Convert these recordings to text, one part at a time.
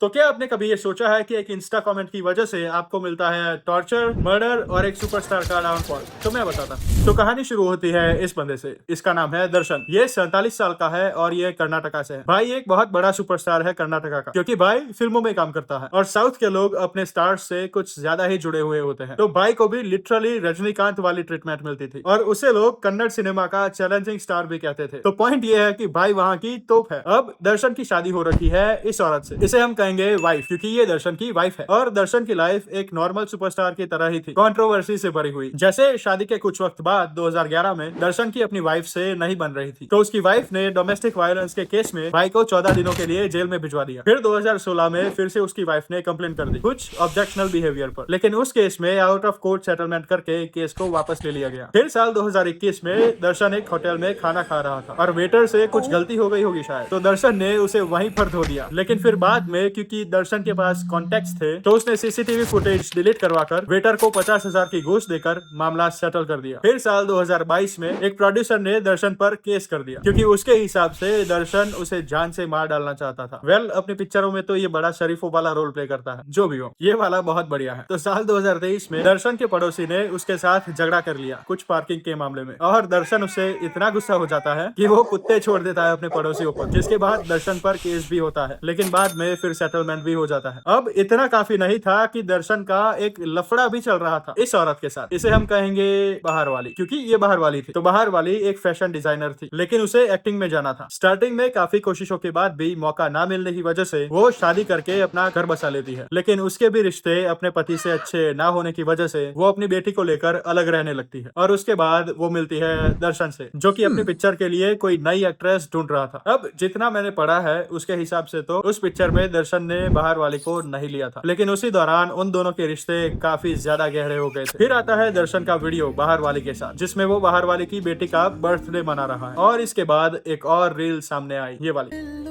तो क्या आपने कभी ये सोचा है कि एक इंस्टा कमेंट की वजह से आपको मिलता है टॉर्चर, मर्डर और एक सुपरस्टार का डाउनफॉल? तो मैं बताता हूँ। तो कहानी शुरू होती है इस बंदे से। इसका नाम है दर्शन। ये 47 साल का है और ये कर्नाटका से है। भाई एक बहुत बड़ा सुपरस्टार है कर्नाटका का, क्योंकि भाई फिल्मों में काम करता है और साउथ के लोग अपने स्टार्स से कुछ ज्यादा ही जुड़े हुए होते हैं। तो भाई को भी लिटरली रजनीकांत वाली ट्रीटमेंट मिलती थी और उसे लोग कन्नड़ सिनेमा का चैलेंजिंग स्टार भी कहते थे। तो पॉइंट ये है कि भाई वहाँ की तोप है। अब दर्शन की शादी हो रखी है इस औरत से। इसे हम कहेंगे वाइफ, क्योंकि ये दर्शन की वाइफ है। और दर्शन की लाइफ एक नॉर्मल सुपरस्टार की तरह ही थी, कंट्रोवर्सी से भरी हुई। जैसे शादी के कुछ वक्त बाद 2011 में दर्शन की अपनी वाइफ से नहीं बन रही थी, तो उसकी वाइफ ने डोमेस्टिक वायलेंस के केस में भाई को 14 दिनों के लिए जेल में भिजवा दिया। फिर 2016 में फिर से उसकी वाइफ ने कंप्लेन कर दी कुछ ऑब्जेक्शनल बिहेवियर पर, लेकिन उस केस में आउट ऑफ कोर्ट सेटलमेंट करके केस को वापस ले लिया गया। फिर साल 2021 में दर्शन एक होटल में खाना खा रहा था और वेटर से कुछ गलती हो गई होगी शायद, तो दर्शन ने उसे वहीं पर धो दिया। लेकिन फिर बाद में क्योंकि दर्शन के पास कॉन्टेक्ट थे, तो उसने सीसीटीवी फुटेज डिलीट करवाकर वेटर को 50,000 की घूस देकर मामला सेटल कर दिया। फिर साल 2022 में एक प्रोड्यूसर ने दर्शन पर केस कर दिया, क्योंकि उसके हिसाब से दर्शन उसे जान से मार डालना चाहता था। अपनी पिक्चरों में तो ये बड़ा शरीफों वाला रोल प्ले करता है, जो भी हो ये वाला बहुत बढ़िया है। तो साल 2023 में दर्शन के पड़ोसी ने उसके साथ झगड़ा कर लिया कुछ पार्किंग के मामले में, और दर्शन उससे इतना गुस्सा हो जाता है कि वो कुत्ते छोड़ देता है अपने पड़ोसियों पर, जिसके बाद दर्शन पर केस भी होता है, लेकिन बाद में फिर सेटलमेंट भी हो जाता है। अब इतना काफी नहीं था कि दर्शन का एक लफड़ा भी चल रहा था इस औरत के साथ। इसे हम कहेंगे बाहर वाली, क्योंकि ये बाहर वाली थी। तो बाहर वाली एक फैशन डिजाइनर थी, लेकिन उसे एक्टिंग में जाना था। स्टार्टिंग में काफी कोशिशों के बाद भी मौका ना मिलने की वजह से वो शादी करके अपना घर बसा लेती है, लेकिन उसके भी रिश्ते अपने पति से अच्छे ना होने की वजह से वो अपनी बेटी को लेकर अलग रहने लगती है। और उसके बाद वो मिलती है दर्शन से, जो कि अपनी पिक्चर के लिए कोई नई एक्ट्रेस ढूंढ रहा था। अब जितना मैंने पढ़ा है उसके हिसाब से तो उस पिक्चर में दर्शन ने बाहर वाली को नहीं लिया था, लेकिन उसी दौरान उन दोनों के रिश्ते काफी ज्यादा गहरे हो गए थे। फिर आता है दर्शन का वीडियो बाहर वाली के साथ, जिसमें वो बाहर वाली की बेटी का बर्थडे मना रहा है। और इसके बाद एक और रील सामने आई, ये वाली।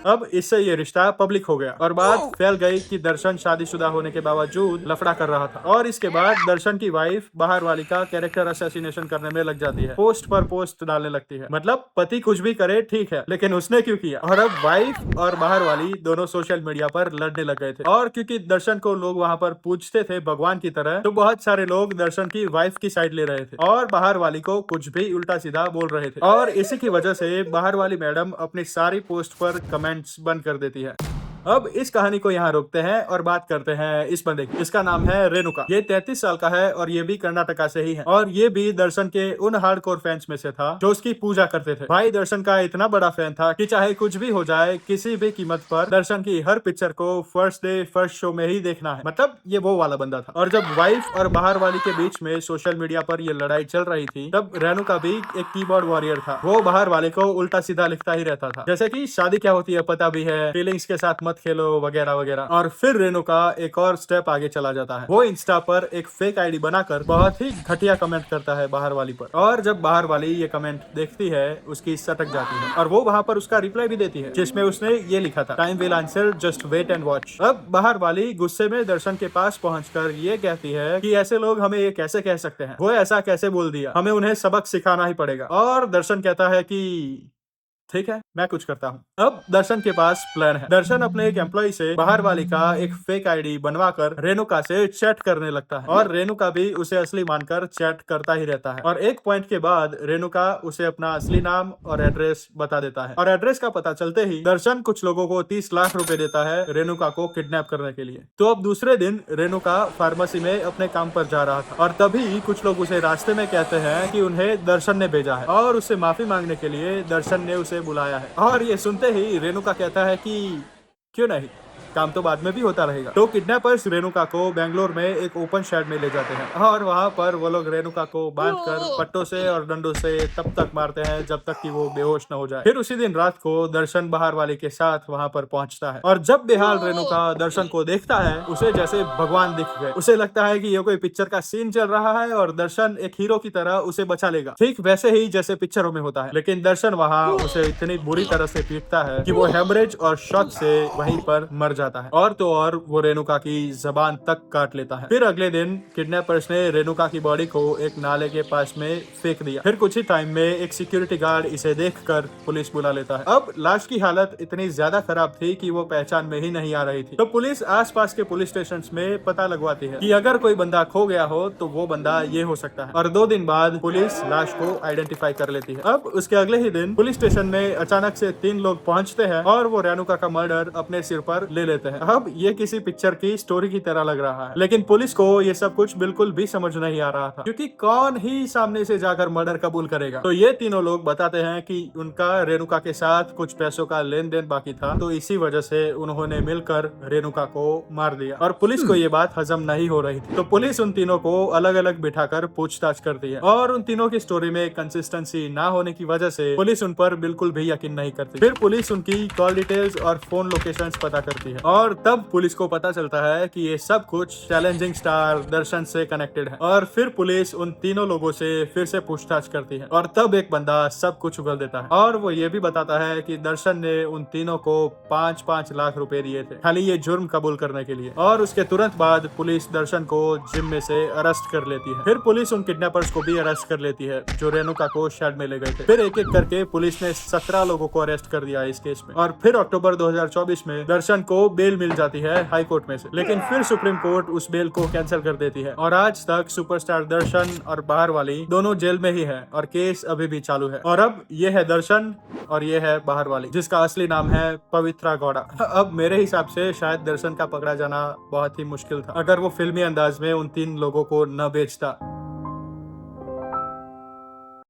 अब इससे ये रिश्ता पब्लिक हो गया और बात फैल गई कि दर्शन शादीशुदा होने के बावजूद लफड़ा कर रहा था। और इसके बाद दर्शन की वाइफ बाहर वाली का कैरेक्टर असैसिनेशन करने में लग जाती है, पोस्ट पर पोस्ट डालने लगती है। मतलब पति कुछ भी करे ठीक है, लेकिन उसने क्यों किया। और अब वाइफ और बाहर वाली दोनों सोशल मीडिया पर लड़ने लग गए थे। और क्योंकि दर्शन को लोग वहाँ पर पूछते थे भगवान की तरह, तो बहुत सारे लोग दर्शन की वाइफ की साइड ले रहे थे और बाहर वाली को कुछ भी उल्टा सीधा बोल रहे थे। और इसी की वजह से बाहर वाली मैडम अपनी सारी पोस्ट पर कमेंट्स बंद कर देती है। अब इस कहानी को यहाँ रोकते हैं और बात करते हैं इस बंदे की। इसका नाम है रेणुका। ये 33 साल का है और ये भी कर्नाटका से ही है। और ये भी दर्शन के उन हार्डकोर फैंस में से था जो उसकी पूजा करते थे। भाई दर्शन का इतना बड़ा फैन था कि चाहे कुछ भी हो जाए, किसी भी कीमत पर दर्शन की हर पिक्चर को फर्स्ट डे फर्स्ट शो में ही देखना है। मतलब ये वो वाला बंदा था। और जब वाइफ और बाहर वाली के बीच में सोशल मीडिया पर ये लड़ाई चल रही थी, तब रेणुका भी एक कीबोर्ड वॉरियर था। वो बाहर वाले को उल्टा सीधा लिखता ही रहता था, जैसे कि शादी क्या होती है पता भी है, फीलिंग्स के साथ मत खेलो वगैरह वगैरह। और फिर रेणुका एक और स्टेप आगे चला जाता है। वो इंस्टा पर एक फेक आईडी बनाकर बहुत ही घटिया कमेंट करता है बाहर वाली पर। और जब बाहर वाली ये कमेंट देखती है, उसकी सटक जाती है और वो वहां पर उसका रिप्लाई भी देती है, जिसमें उसने ये लिखा था, time will answer, just wait and watch. अब बाहर वाली गुस्से में दर्शन के पास पहुंचकर ये कहती है कि ऐसे लोग हमें ये कैसे कह सकते हैं, वो ऐसा कैसे बोल दिया, हमें उन्हें सबक सिखाना ही पड़ेगा। और दर्शन कहता है कि ठीक है, मैं कुछ करता हूँ। अब दर्शन के पास प्लान है। दर्शन अपने एक एम्प्लॉय से बाहर वाली का एक फेक आईडी बनवाकर रेणुका से चैट करने लगता है और रेणुका भी उसे असली मानकर चैट करता ही रहता है। और एक पॉइंट के बाद रेणुका उसे अपना असली नाम और एड्रेस बता देता है। और एड्रेस का पता चलते ही दर्शन कुछ लोगों को 30 लाख रुपए देता है रेणुका को किडनैप करने के लिए। तो अब दूसरे दिन रेणुका फार्मेसी में अपने काम पर जा रहा था और तभी कुछ लोग उसे रास्ते में कहते हैं कि उन्हें दर्शन ने भेजा है और उससे माफी मांगने के लिए दर्शन ने उसे बुलाया है। और ये सुनते ही रेणुका कहता है कि क्यों नहीं, काम तो बाद में भी होता रहेगा। तो किडनैपर्स रेणुका को बेंगलोर में एक ओपन शेड में ले जाते हैं और वहां पर वो लोग रेणुका को बांधकर पट्टों से और डंडों से तब तक मारते हैं जब तक कि वो बेहोश न हो जाए। फिर उसी दिन रात को दर्शन बाहर वाले के साथ वहां पर पहुंचता है और जब बेहाल रेणुका दर्शन को देखता है, उसे जैसे भगवान दिख गए। उसे लगता है कि ये कोई पिक्चर का सीन चल रहा है और दर्शन एक हीरो की तरह उसे बचा लेगा, ठीक वैसे ही जैसे पिक्चरों में होता है। लेकिन दर्शन वहाँ उसे इतनी बुरी तरह से पीटता है कि वो हेमरेज और शॉक से वहीं पर मर जाता है। जाता है और तो और वो रेणुका की जबान तक काट लेता है। फिर अगले दिन किडनैपर्स ने रेणुका की बॉडी को एक नाले के पास में फेंक दिया। फिर कुछ ही टाइम में एक सिक्योरिटी गार्ड इसे देखकर पुलिस बुला लेता है। अब लाश की हालत इतनी ज्यादा खराब थी कि वो पहचान में ही नहीं आ रही थी। तो पुलिस आसपास के पुलिस स्टेशन में पता लगवाती है कि अगर कोई बंदा खो गया हो तो वो बंदा ये हो सकता है। और 2 दिन बाद पुलिस लाश को आइडेंटिफाई कर लेती है। अब उसके अगले ही दिन पुलिस स्टेशन में अचानक से 3 लोग पहुंचते हैं और वो रेणुका का मर्डर अपने सिर पर ले लेते हैं। अब ये किसी पिक्चर की स्टोरी की तरह लग रहा है, लेकिन पुलिस को ये सब कुछ बिल्कुल भी समझ नहीं आ रहा था, क्योंकि कौन ही सामने से जाकर मर्डर कबूल करेगा। तो ये तीनों लोग बताते हैं कि उनका रेणुका के साथ कुछ पैसों का लेन देन बाकी था, तो इसी वजह से उन्होंने मिलकर रेणुका को मार दिया। और पुलिस को ये बात हजम नहीं हो रही थी, तो पुलिस उन तीनों को अलग अलग बिठाकर पूछताछ करती है और उन तीनों की स्टोरी में कंसिस्टेंसी ना होने की वजह से पुलिस उन पर बिल्कुल भी यकीन नहीं करती। फिर पुलिस उनकी कॉल डिटेल्स और फोन लोकेशंस पता करती है और तब पुलिस को पता चलता है कि ये सब कुछ चैलेंजिंग स्टार दर्शन से कनेक्टेड है। और फिर पुलिस उन तीनों लोगों से फिर से पूछताछ करती है और तब एक बंदा सब कुछ उगल देता है और वो ये भी बताता है कि दर्शन ने उन तीनों को 5-5 लाख रुपए दिए थे खाली ये जुर्म कबूल करने के लिए। और उसके तुरंत बाद पुलिस दर्शन को जिम में से अरेस्ट कर लेती है। फिर पुलिस उन किडनैपर्स को भी अरेस्ट कर लेती है जो रेणुका को शेड में ले गए थे। फिर एक एक करके पुलिस ने 17 लोगों को अरेस्ट कर दिया इस केस में। और फिर अक्टूबर 2024 में दर्शन को बेल मिल जाती है हाई कोर्ट में से, लेकिन फिर सुप्रीम कोर्ट उस बेल को कैंसिल कर देती है और आज तक सुपरस्टार दर्शन और बाहर वाली दोनों जेल में ही है और केस अभी भी चालू है। और अब ये है दर्शन और ये है बाहर वाली, जिसका असली नाम है पवित्रा गौड़ा। अब मेरे हिसाब से शायद दर्शन का पकड़ा जाना बहुत ही मुश्किल था अगर वो फिल्मी अंदाज में उन 3 लोगों को न बेचता।